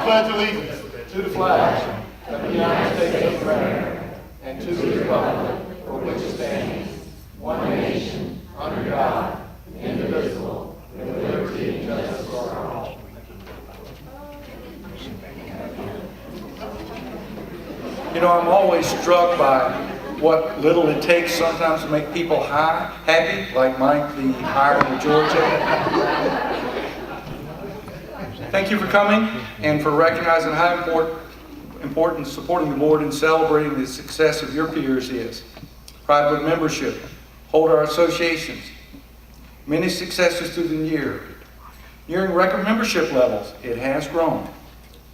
pledge allegiance to the flag of the United States of America and to the republic for which it stands, one nation, under God, indivisible, with liberty and justice for all. You know, I'm always struck by what little it takes sometimes to make people happy, like Mike, the Ireland of Georgia. Thank you for coming and for recognizing how important supporting the board and celebrating the success of your peers is. Private membership, hold our associations, many successes through the year. Nearing record membership levels, it has grown.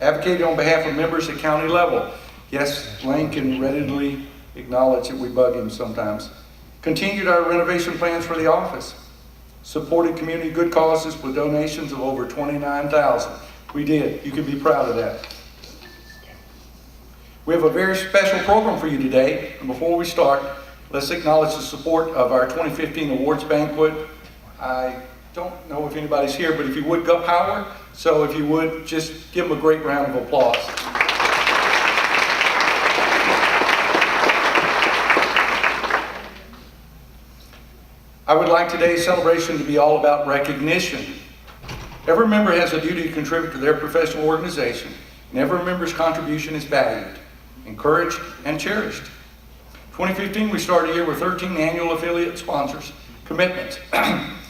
Advocating on behalf of members at county level. Yes, Lane can readily acknowledge that we bug him sometimes. Continued our renovation plans for the office. Supported community good causes with donations of over $29,000. We did. You can be proud of that. We have a very special program for you today. And before we start, let's acknowledge the support of our 2015 awards banquet. I don't know if anybody's here, but if you would, go power. So if you would, just give them a great round of applause. I would like today's celebration to be all about recognition. Every member has a duty to contribute to their professional organization, and every member's contribution is valued, encouraged, and cherished. 2015, we started a year with 13 annual affiliate sponsors commitments.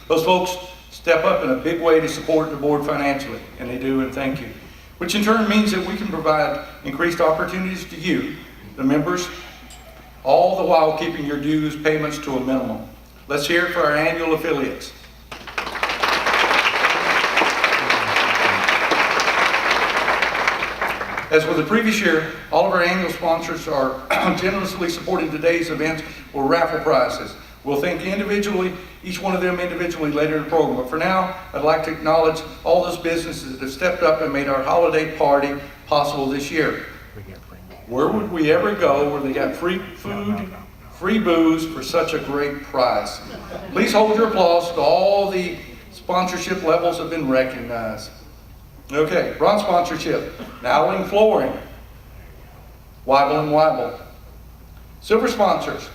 Those folks step up in a big way to support the board financially, and they do, and thank you. Which in turn means that we can provide increased opportunities to you, the members, all the while keeping your dues payments to a minimum. Let's hear it for our annual affiliates. As with the previous year, all of our annual sponsors are generously supporting today's events or raffle prizes. We'll thank each one of them individually later in the program. But for now, I'd like to acknowledge all those businesses that have stepped up and made our holiday party possible this year. Where would we ever go where they got free food, free booze for such a great price? Please hold your applause to all the sponsorship levels have been recognized. Okay, bronze sponsorship, Nowling Flooring, Weibel and Weibel. Silver sponsors,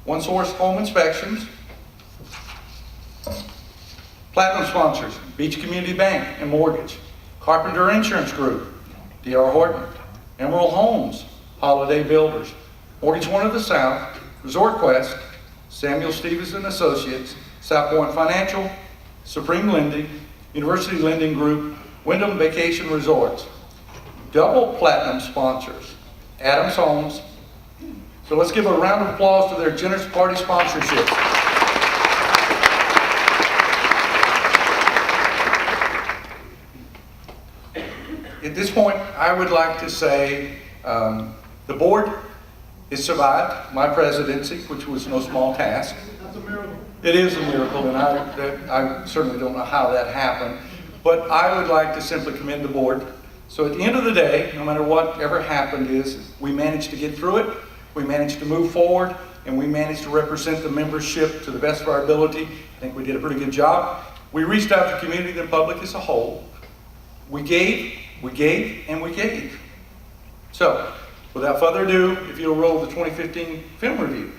One Source Home Inspections. Platinum sponsors, Beach Community Bank and Mortgage, Carpenter Insurance Group, D.R. Horton, Emerald Homes, Holiday Builders, Mortgage One of the South, Resort Quest, Samuel Stevens and Associates, South Point Financial, Supreme Lending, University Lending Group, Wyndham Vacation Resorts. Double platinum sponsors, Adams Homes. So let's give a round of applause to their generous party sponsorship. At this point, I would like to say the board has survived my presidency, which was no small task. That's a miracle. It is a miracle, and I certainly don't know how that happened. But I would like to simply commend the board. So at the end of the day, no matter what ever happened we managed to get through it, we managed to move forward, and we managed to represent the membership to the best of our ability. I think we did a pretty good job. We reached out to the community and the public as a whole. We gave, and we gave. So, without further ado, if you'll roll the 2015 film review.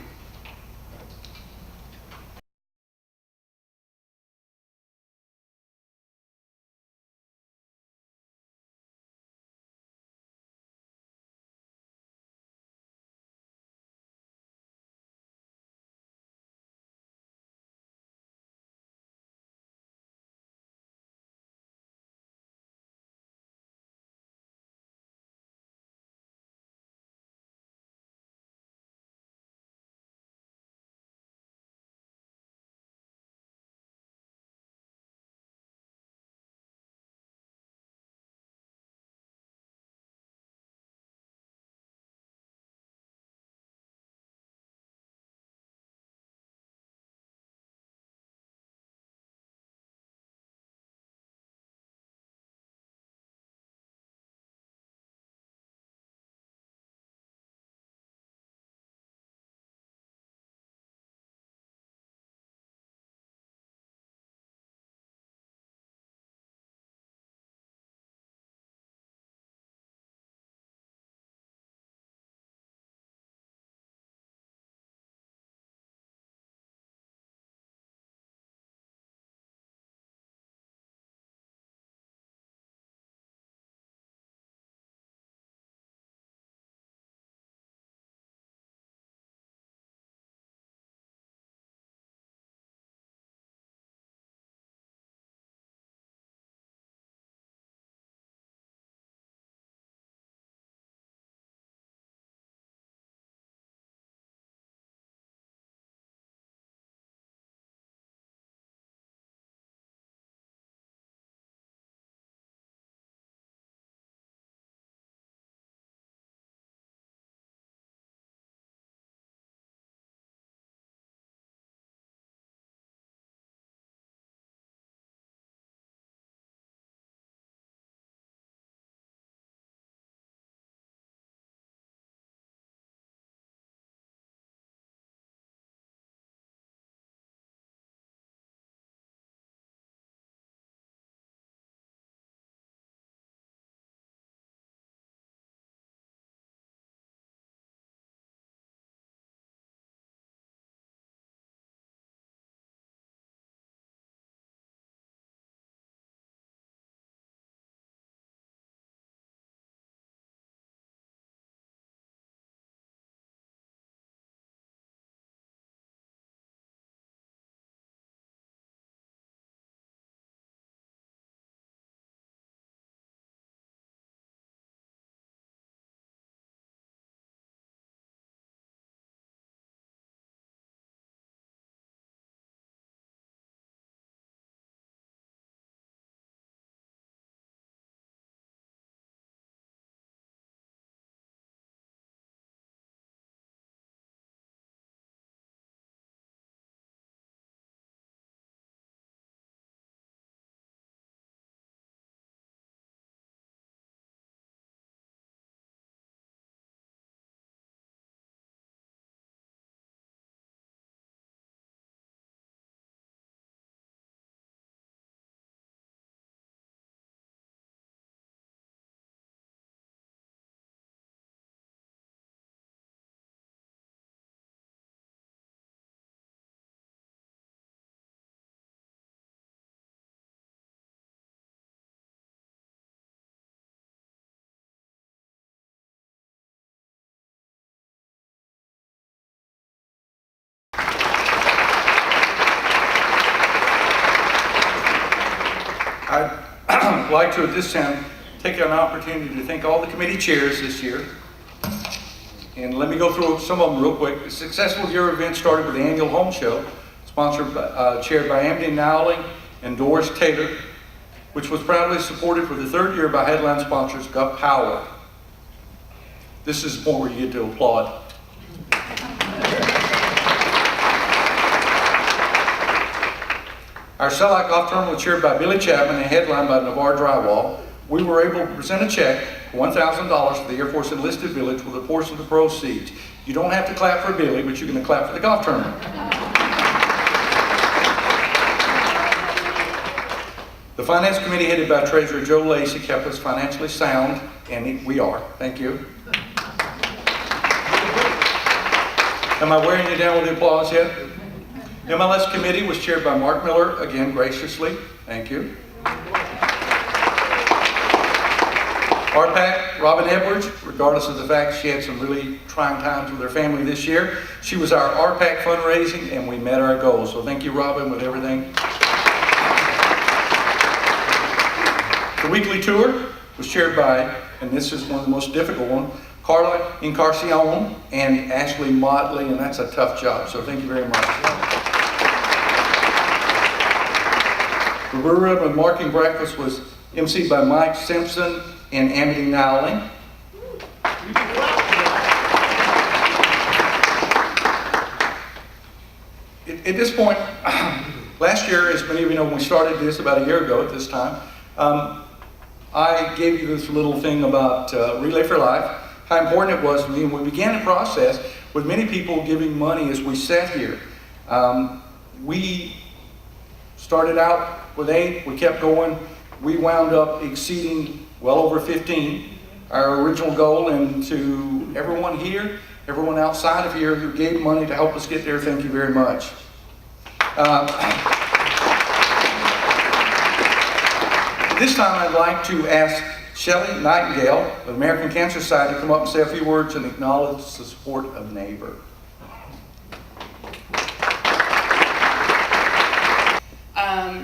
I'd like to, at this time, take an opportunity to thank all the committee chairs this year. And let me go through some of them real quick. The successful year event started with the annual home show, chaired by Amity Nowling and Doris Taylor, which was proudly supported for the third year by headline sponsors Gov Power. This is the point where you get to applaud. Our sellout golf tournament was chaired by Billy Chapman and headlined by Nabor Drywall. We were able to present a check for $1,000 for the Air Force Enlisted Village with a portion of the proceeds. You don't have to clap for Billy, but you're going to clap for the golf tournament. The Finance Committee, headed by Treasurer Joe Lacey, kept us financially sound, and we are. Thank you. Am I wearing you down with the applause yet? MLS Committee was chaired by Mark Miller, again graciously. Thank you. RPAC, Robin Edwards, regardless of the fact she had some really trying times with her family this year, she was our RPAC fundraising, and we met our goals. So thank you, Robin, with everything. The weekly tour was chaired by, and this is one of the most difficult ones, Carla Encarnacion and Ashley Motley, and that's a tough job, so thank you very much. The Brew Rub and Marking Breakfast was emceed by Mike Simpson and Amity Nowling. At this point, last year, as many of you know, when we started this about a year ago at this time, I gave you this little thing about Relay for Life, how important it was to me. And we began the process with many people giving money as we sat here. We started out with 8, we kept going. We wound up exceeding well over 15, our original goal, and to everyone here, everyone outside of here who gave money to help us get there, thank you very much. This time I'd like to ask Shelley Nightingale of the American Cancer Society to come up and say a few words and acknowledge the support of Nabor.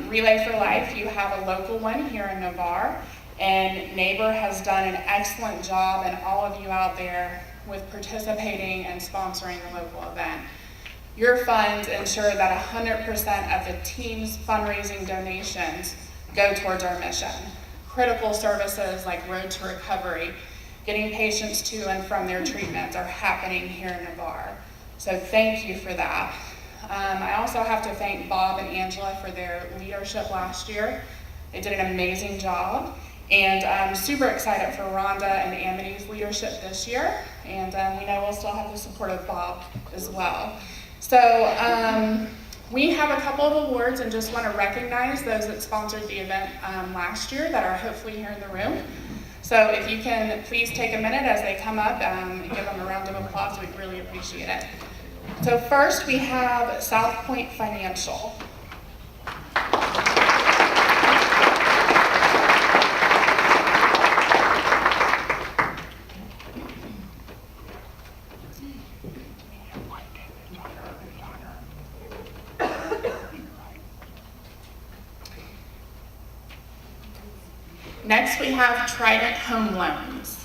Relay for Life, you have a local one here in Nabor, and Nabor has done an excellent job, and all of you out there, with participating and sponsoring the local event. Your funds ensure that 100% of the team's fundraising donations go towards our mission. Critical services like Road to Recovery, getting patients to and from their treatments are happening here in Nabor. So thank you for that. I also have to thank Bob and Angela for their leadership last year. They did an amazing job. And I'm super excited for Rhonda and Amity's leadership this year. And we know we'll still have the support of Bob as well. So we have a couple of awards and just want to recognize those that sponsored the event last year that are hopefully here in the room. So if you can please take a minute as they come up and give them a round of applause, we'd really appreciate it. So first we have South Point Financial. Next we have Trident Home Loans.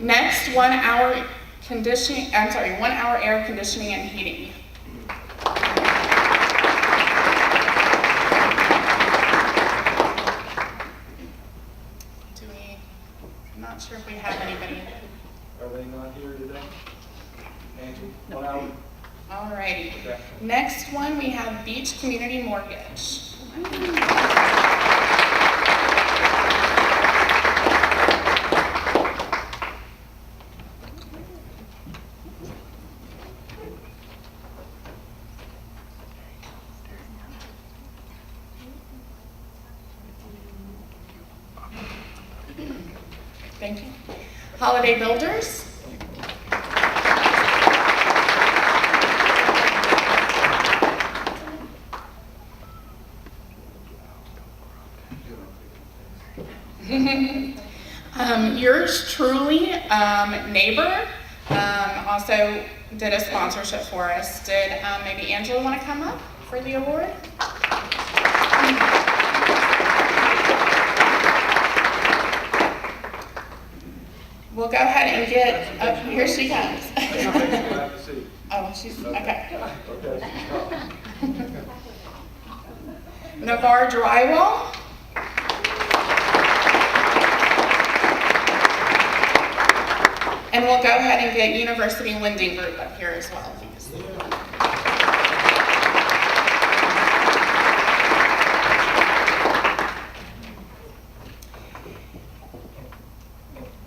Next, 1 hour air conditioning and heating. I'm not sure if we have anybody. Are they not here today? Angie, 1 hour? Alrighty. Okay. Next one, we have Beach Community Mortgage. Thank you. Holiday Builders. Yours truly, Nabor, also did a sponsorship for us. Did maybe Angela want to come up for the award? We'll go ahead and get, oh, here she comes. Oh, she's, okay. Nabor Drywall. And we'll go ahead and get University Lending Group up here as well, please.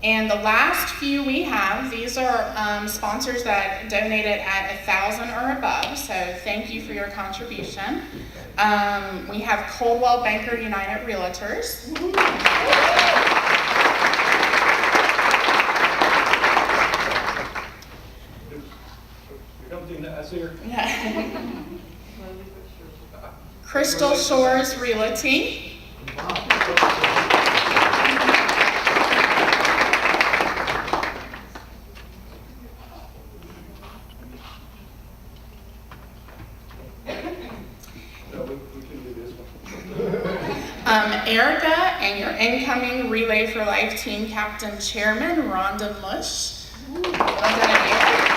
And the last few we have, these are sponsors that donated at 1,000 or above, so thank you for your contribution. We have Coldwell Banker United Realtors. Yeah. Crystal Shores Realty. Erica and your incoming Relay for Life team captain chairman, Rhonda Mush. Rhonda and Eric.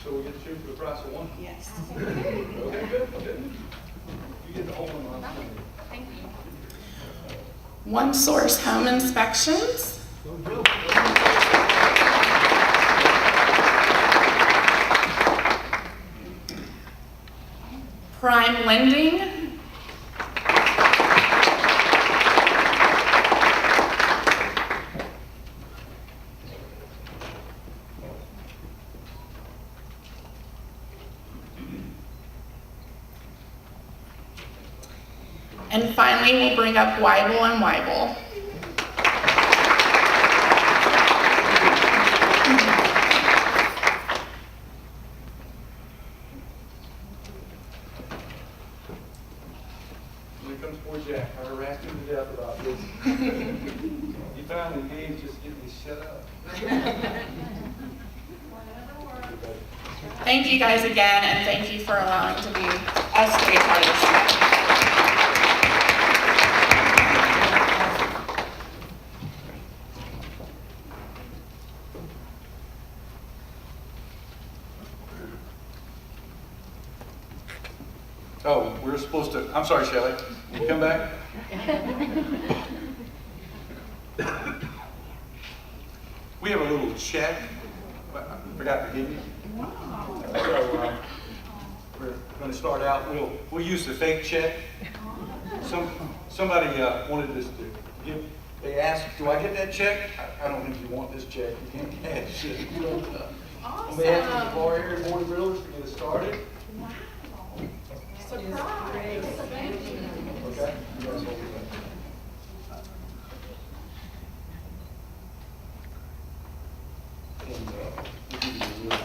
So we get to choose for the price of one? Yes. Okay, good. You get the whole one. Thank you. One Source Home Inspections. Prime Lending. And finally, we'll bring up Weibel and Weibel. Here comes poor Jack. I harassed him to death about this. He finally gave, just get me shut up. Thank you guys again, and thank you for allowing us to be a part of this event. Oh, we're supposed to, I'm sorry, Shelley. Can you come back? We have a little check. I forgot to give you. So, we're going to start out. We'll use the fake check. Somebody wanted us to give. They asked, "Do I get that check?" I don't think you want this check. You can't cash it. On behalf of the Bar Area Board of Realtors to get us started. Surprise. Okay. You guys hold it up. And, we'll give you the real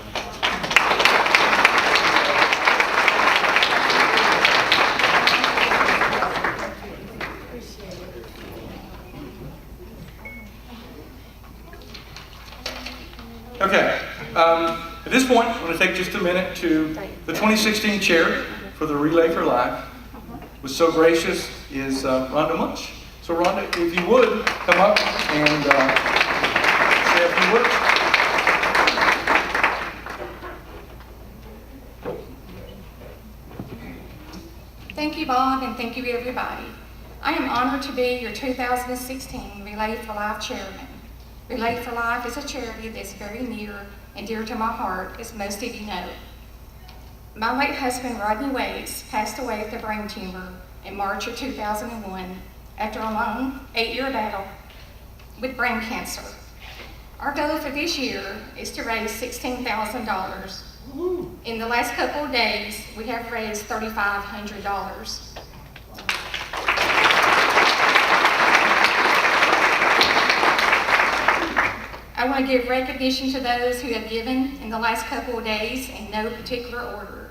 one. Okay. At this point, I'm going to take just a minute to the 2016 chair for the Relay for Life. Was so gracious is Rhonda Munch. So Rhonda, if you would, come up and say a few words. Thank you, Bob, and thank you, everybody. I am honored to be your 2016 Relay for Life chairman. Relay for Life is a charity that's very near and dear to my heart, as most of you know. My late husband, Rodney Waits, passed away with a brain tumor in March of 2001 after a long 8-year battle with brain cancer. Our goal for this year is to raise $16,000. In the last couple of days, we have raised $3,500. I want to give recognition to those who have given in the last couple of days in no particular order.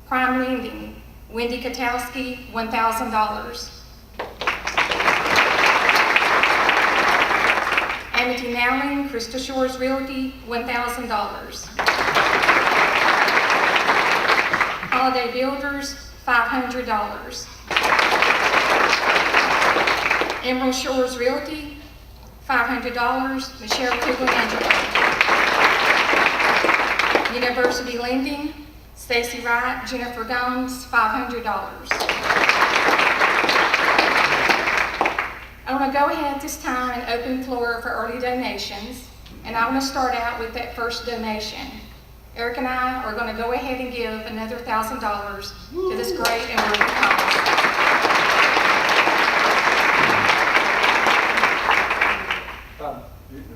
Prime Lending, Wendy Katowski, $1,000. Crystal Shores Realty, $1,000. Holiday Builders, $500. Emerald Shores Realty, $500, Michelle Kugler-Angelo. University Lending, Stacy Wright, Jennifer Gomes, $500. I want to go ahead this time and open floor for early donations, and I want to start out with that first donation. Eric and I are going to go ahead and give another $1,000 to this great and worthy cause.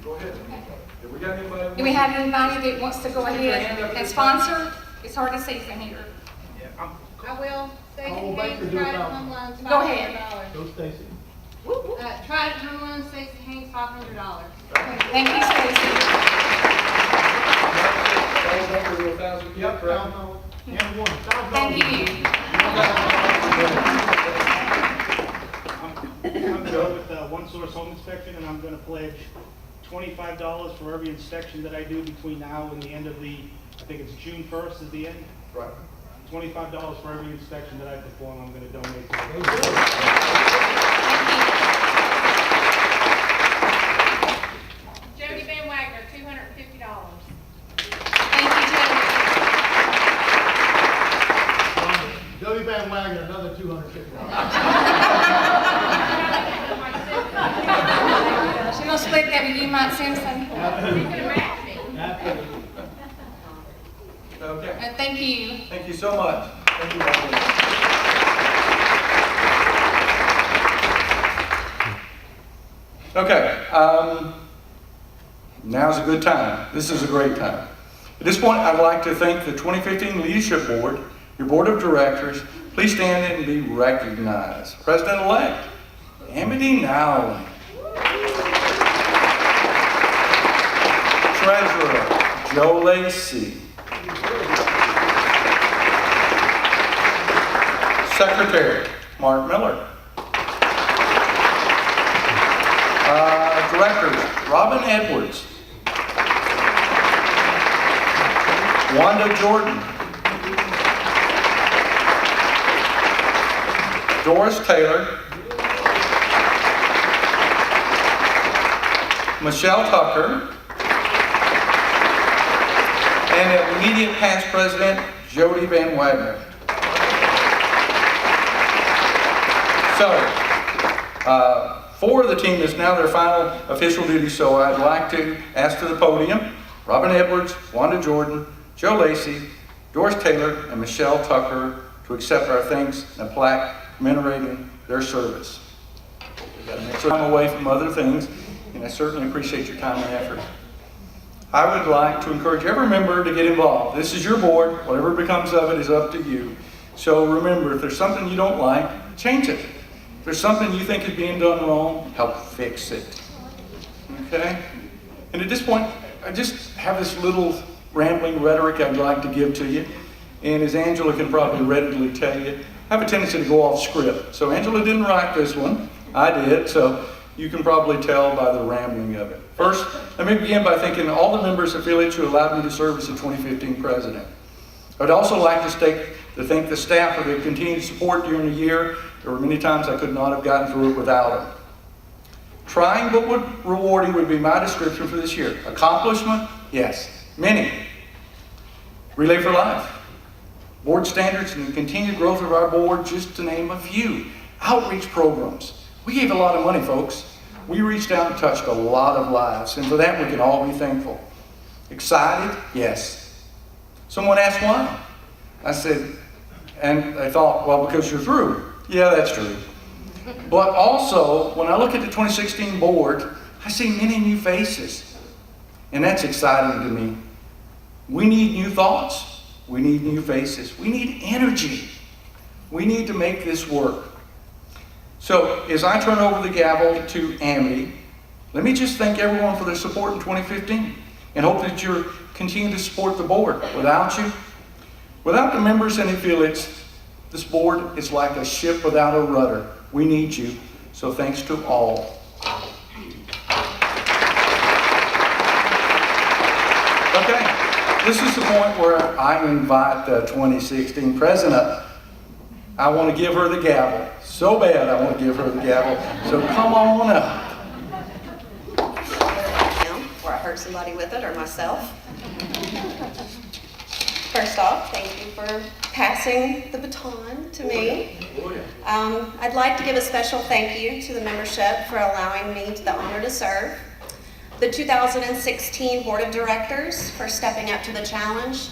Go ahead. Do we got anybody? Do we have anybody that wants to go ahead and sponsor? It's hard to see from here. I will. Stacy Oh, Haynes, Baker, do it Trident now. Home Loans, $500. Go ahead. Go Stacy. Trident Home Loans, Stacy Haynes, $500. Thank you, Stacy. Yep, Thank you. I'm Joe with One Source Home Inspection, and I'm going to pledge $25 for every inspection that I do between now and the end of I think it's June 1st is the end. Right. $25 for every inspection that I perform, I'm going to donate to Jody Van Wagner, $250. Thank you, Jody. Jody Van Wagner, another $250. She gonna split that with you, Mike Simpson. Okay. Thank you. Thank you so much. Thank you. Robin. Okay. Now's a good time. This is a great time. At this point, I'd like to thank the 2015 Leadership Board, your Board of Directors. Please stand and be recognized. President-elect Amity Nowling. Treasurer Joe Lacey. Secretary Mark Miller. Directors Robin Edwards. Wanda Jordan. Doris Taylor. Michelle Tucker. And immediate past president, Jody Van Wagner. So, four of the team is now their final official duty, so I'd like to ask to the podium, Robin Edwards, Wanda Jordan, Joe Lacey, Doris Taylor, and Michelle Tucker to accept our thanks and a plaque commemorating their service. We've got to make time away from other things, and I certainly appreciate your time and effort. I would like to encourage every member to get involved. This is your board. Whatever becomes of it is up to you. So remember, if there's something you don't like, change it. If there's something you think is being done wrong, help fix it. Okay? And at this point, I just have this little rambling rhetoric I'd like to give to you. And as Angela can probably readily tell you, I have a tendency to go off script. So Angela didn't write this one. I did. So you can probably tell by the rambling of it. First, let me begin by thanking all the members affiliates who allowed me to serve as the 2015 president. I would also like to thank the staff for their continued support during the year. There were many times I could not have gotten through it without them. Trying but rewarding would be my description for this year. Accomplishment? Yes. Many. Relay for Life. Board standards and the continued growth of our board, just to name a few. Outreach programs. We gave a lot of money, folks. We reached out and touched a lot of lives, and for that we can all be thankful. Excited? Yes. Someone asked why. I said, and they thought, well, because you're through. Yeah, that's true. But also, when I look at the 2016 board, I see many new faces, and that's exciting to me. We need new thoughts. We need new faces. We need energy. We need to make this work. So, as I turn over the gavel to Amity, let me just thank everyone for their support in 2015 and hope that you'll continue to support the board. Without you, without the members and affiliates, this board is like a ship without a rudder. We need you, so thanks to all. Okay, this is the point where I invite the 2016 president up. I want to give her the gavel. So bad I want to give her the gavel. So come on up. Or I hurt somebody with it, or myself. First off, thank you for passing the baton to me. I'd like to give a special thank you to the membership for allowing me the honor to serve, the 2016 Board of Directors for stepping up to the challenge,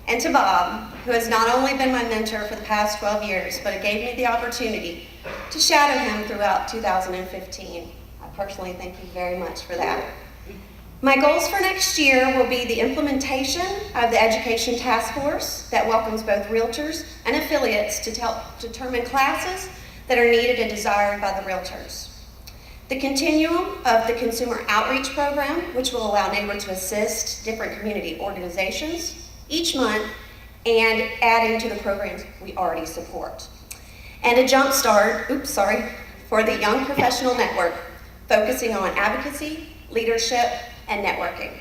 and to Bob, who has not only been my mentor for the past 12 years, but it gave me the opportunity to shadow him throughout 2015. I personally thank you very much for that. My goals for next year will be the implementation of the Education Task Force that welcomes both realtors and affiliates to help determine classes that are needed and desired by the realtors. The continuum of the Consumer Outreach Program, which will allow Nabor to assist different community organizations each month and adding to the programs we already support. And a jump start, for the Young Professional Network, focusing on advocacy, leadership, and networking.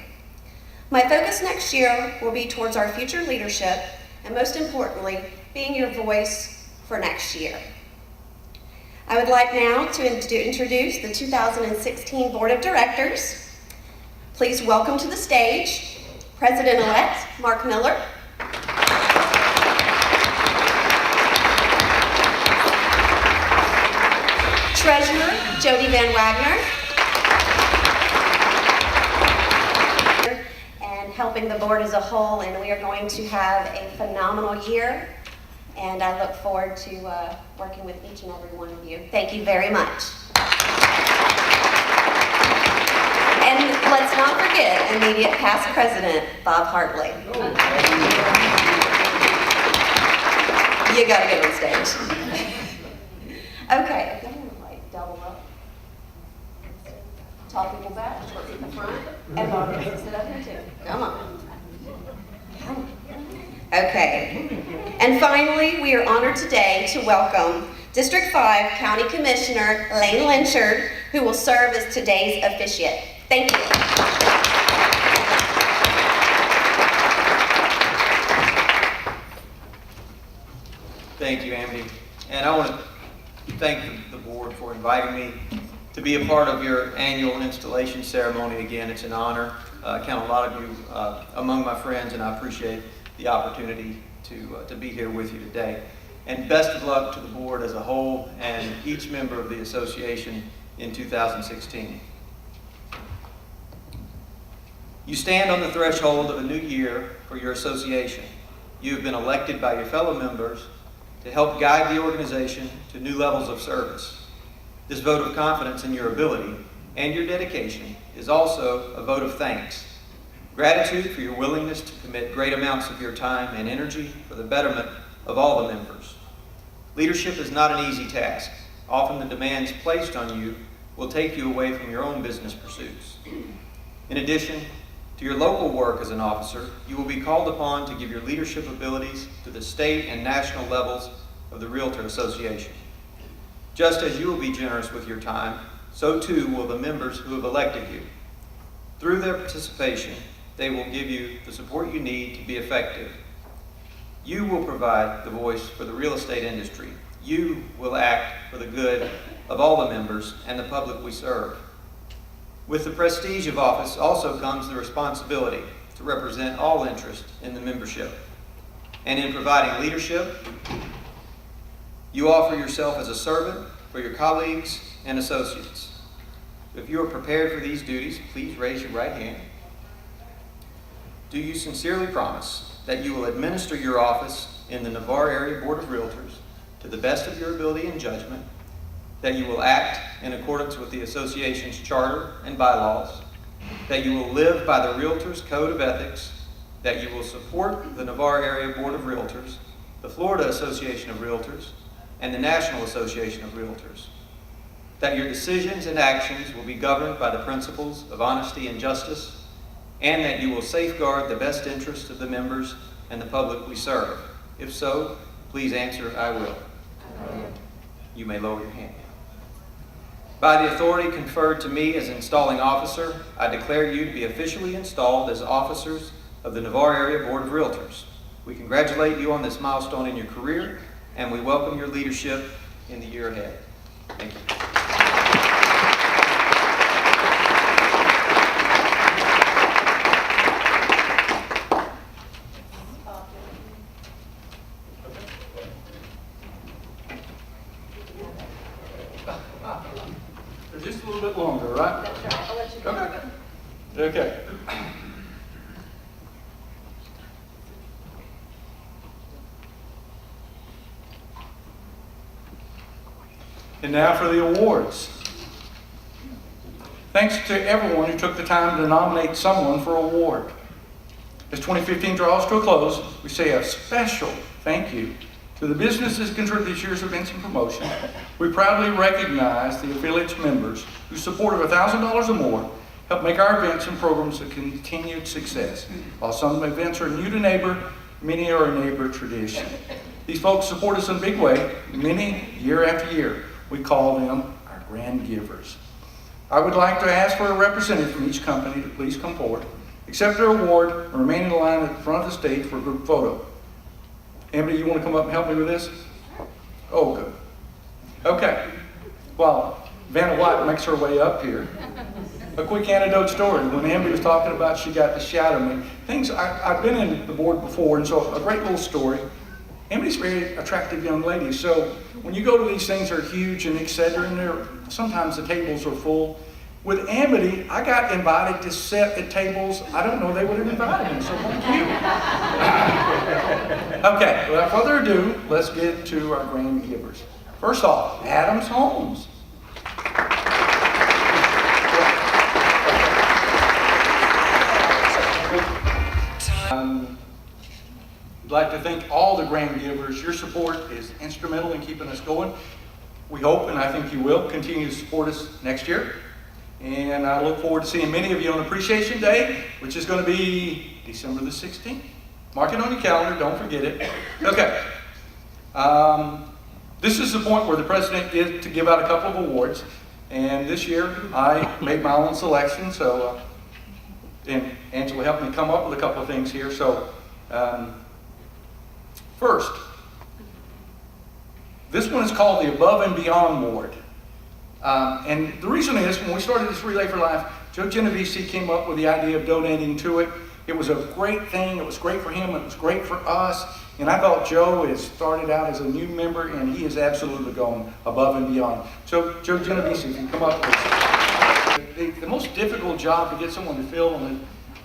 My focus next year will be towards our future leadership, and most importantly, being your voice for next year. I would like now to introduce the 2016 Board of Directors. Please welcome to the stage President-elect Mark Miller, Treasurer Jody Van Wagner, and helping the board as a whole, and we are going to have a phenomenal year, and I look forward to working with each and every one of you. Thank you very much. And let's not forget immediate past president, Bob Hartley. You gotta get on stage. Okay, if you want to like double up. Tall people back, short people front, and Bob gets to sit up here too. Come on. Okay, and finally, we are honored today to welcome District 5 County Commissioner Lane Lynchard, who will serve as today's officiant. Thank you. Thank you, Amity. And I want to thank the board for inviting me to be a part of your annual installation ceremony again. It's an honor. I count a lot of you among my friends, and I appreciate the opportunity to be here with you today. And best of luck to the board as a whole and each member of the association in 2016. You stand on the threshold of a new year for your association. You have been elected by your fellow members to help guide the organization to new levels of service. This vote of confidence in your ability and your dedication is also a vote of thanks. Gratitude for your willingness to commit great amounts of your time and energy for the betterment of all the members. Leadership is not an easy task. Often the demands placed on you will take you away from your own business pursuits. In addition to your local work as an officer, you will be called upon to give your leadership abilities to the state and national levels of the Realtor Association. Just as you will be generous with your time, so too will the members who have elected you. Through their participation, they will give you the support you need to be effective. You will provide the voice for the real estate industry. You will act for the good of all the members and the public we serve. With the prestige of office also comes the responsibility to represent all interests in the membership. And in providing leadership, you offer yourself as a servant for your colleagues and associates. If you are prepared for these duties, please raise your right hand. Do you sincerely promise that you will administer your office in the Nabor Area Board of Realtors to the best of your ability and judgment, that you will act in accordance with the association's charter and bylaws, that you will live by the Realtors Code of Ethics, that you will support the Nabor Area Board of Realtors, the Florida Association of Realtors, and the National Association of Realtors, that your decisions and actions will be governed by the principles of honesty and justice, and that you will safeguard the best interests of the members and the public we serve. If so, please answer, I will. You may lower your hand. By the authority conferred to me as installing officer, I declare you to be officially installed as officers of the Nabor Area Board of Realtors. We congratulate you on this milestone in your career, and we welcome your leadership in the year ahead. Thank you. They're just a little bit longer, right? That's right, I'll let you go. Okay. Okay. And now for the awards. Thanks to everyone who took the time to nominate someone for an award. As 2015 draws to a close, we say a special thank you to the businesses contributed this year's events and promotion. We proudly recognize the affiliates members whose support of $1,000 or more help make our events and programs a continued success. While some events are new to Nabor, many are a Nabor tradition. These folks support us in a big way, many year after year. We call them our grand givers. I would like to ask for a representative from each company to please come forward, accept their award, and remain in line at the front of the stage for a group photo. Amity, you want to come up and help me with this? Oh, good. Okay. While Vanna White makes her way up here, a quick anecdote story. When Amity was talking about she got to shadow me, I've been in the board before, and so a great little story. Amity's a very attractive young lady, so when you go to these things, they're huge and etc., and sometimes the tables are full. With Amity, I got invited to sit at tables I don't know they would have invited me, so thank you. Okay, without further ado, let's get to our grand givers. First off, Adams Homes. I'd like to thank all the grand givers. Your support is instrumental in keeping us going. We hope, and I think you will, continue to support us next year. And I look forward to seeing many of you on Appreciation Day, which is going to be December the 16th. Mark it on your calendar, don't forget it. Okay. This is the point where the president gets to give out a couple of awards. And this year, I made my own selection, so, and Angela helped me come up with a couple of things here. So, first, this one is called the Above and Beyond Award. And the reason is, when we started this Relay for Life, Joe Genovese came up with the idea of donating to it. It was a great thing. It was great for him. It was great for us. And I thought Joe has started out as a new member, and he has absolutely gone above and beyond. So, Joe Genovese, if you come up with the most difficult job to get someone to fill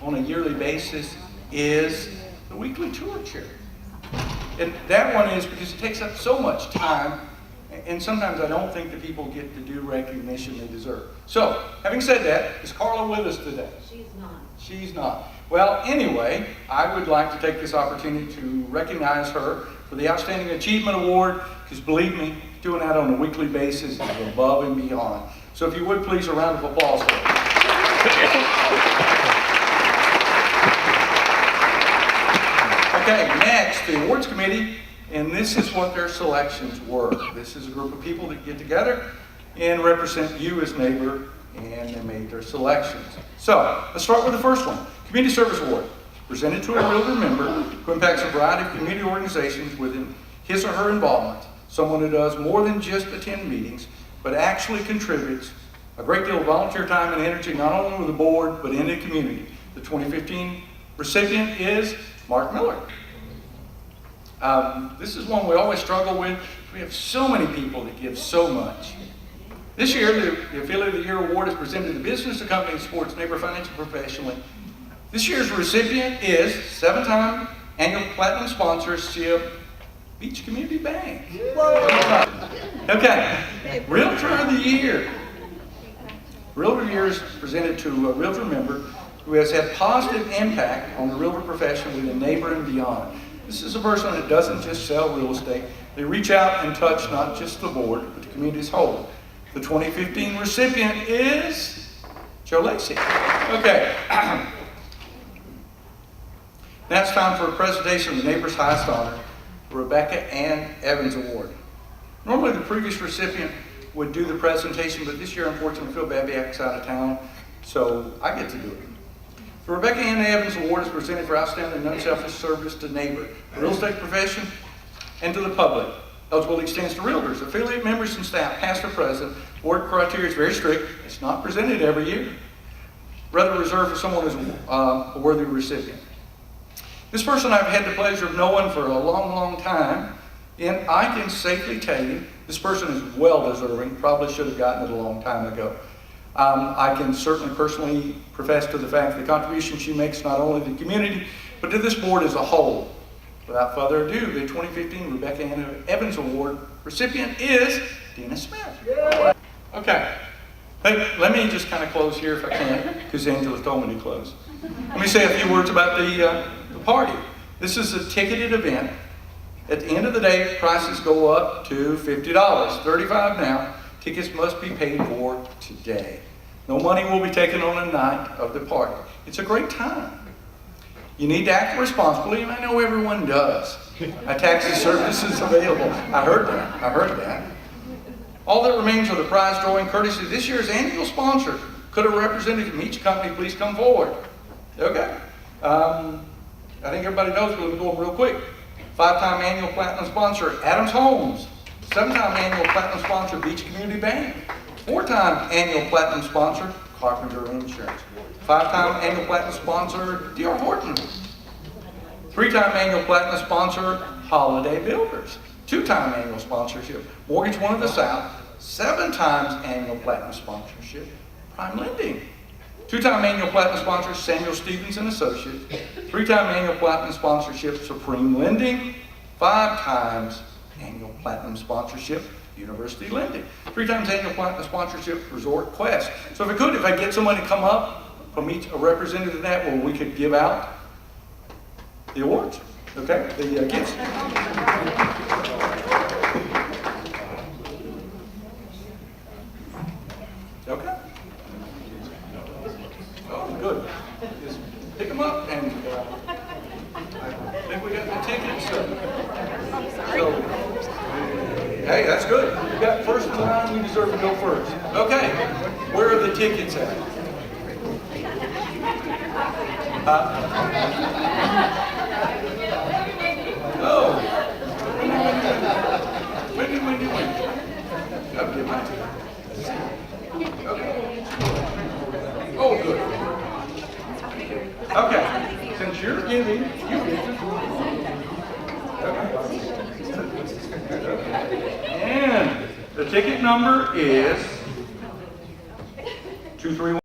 on a yearly basis is the weekly tour chair. And that one is because it takes up so much time, and sometimes I don't think that people get to do recognition they deserve. So, having said that, is Carla with us today? She's not. She's not. Well, anyway, I would like to take this opportunity to recognize her for the Outstanding Achievement Award, because believe me, doing that on a weekly basis is above and beyond. So if you would, please, a round of applause for her. Okay, next, the awards committee, and this is what their selections were. This is a group of people that get together and represent you as Nabor, and they made their selections. So, let's start with the first one. Community Service Award, presented to a realtor member who impacts a variety of community organizations within his or her involvement. Someone who does more than just attend meetings, but actually contributes a great deal of volunteer time and energy, not only with the board, but in the community. The 2015 recipient is Mark Miller. This is one we always struggle with. We have so many people that give so much. This year, the Affiliate of the Year Award is presented to business, a company that supports Nabor financially professionally. This year's recipient is 7-time annual platinum sponsorship, Beach Community Bank. Okay, Realtor of the Year. Realtor of the Year is presented to a realtor member who has had positive impact on the realtor profession within Nabor and beyond. This is a person that doesn't just sell real estate. They reach out and touch not just the board, but the community as a whole. The 2015 recipient is Joe Lacey. Okay. Now it's time for a presentation of the Nabor's highest honor, the Rebecca Ann Evans Award. Normally the previous recipient would do the presentation, but this year, unfortunately, Phil Babiak's out of town, so I get to do it. The Rebecca Ann Evans Award is presented for outstanding and unselfish service to neighbor, the real estate profession, and to the public. Eligibility extends to realtors, affiliate members, and staff, past or present. Award criteria is very strict. It's not presented every year. Rather reserved for someone who's a worthy recipient. This person I've had the pleasure of knowing for a long, long time, and I can safely tell you, this person is well deserving, probably should have gotten it a long time ago. I can certainly personally profess to the fact the contribution she makes not only to the community, but to this board as a whole. Without further ado, the 2015 Rebecca Ann Evans Award recipient is Dina Smith. Yeah. Okay, let me just kind of close here if I can, because Angela told me to close. Let me say a few words about the party. This is a ticketed event. At the end of the day, prices go up to $50, $35 now. Tickets must be paid for today. No money will be taken on the night of the party. It's a great time. You need to act responsibly, and I know everyone does. A taxi service is available. I heard that. All that remains are the prize drawing courtesy of this year's annual sponsor. Could a representative from each company please come forward? Okay. I think everybody knows, but let me go real quick. 5-time annual platinum sponsor, Adams Homes. 7-time annual platinum sponsor, Beach Community Bank. 4-time annual platinum sponsor, Carpenter Insurance. 5-time annual platinum sponsor, D.R. Horton. 3-time annual platinum sponsor, Holiday Builders. 2-time annual sponsorship, Mortgage One of the South. 7 times annual platinum sponsorship, Prime Lending. 2-time annual platinum sponsor, Samuel Stevens and Associates. 3-time annual platinum sponsorship, Supreme Lending. 5 times annual platinum sponsorship, University Lending. 3 times annual platinum sponsorship, Resort Quest. So if I get somebody to come up from each, a representative of that, where we could give out the awards, okay, the gifts. Okay. Oh, good. Just pick them up, and I think we got the tickets. So, hey, that's good. You got first in line, we deserve to go first. Okay, where are the tickets at? Oh. When? I'll get my ticket. Okay. Oh, good. Okay, since you're giving, you get to. Okay. And the ticket number is 231.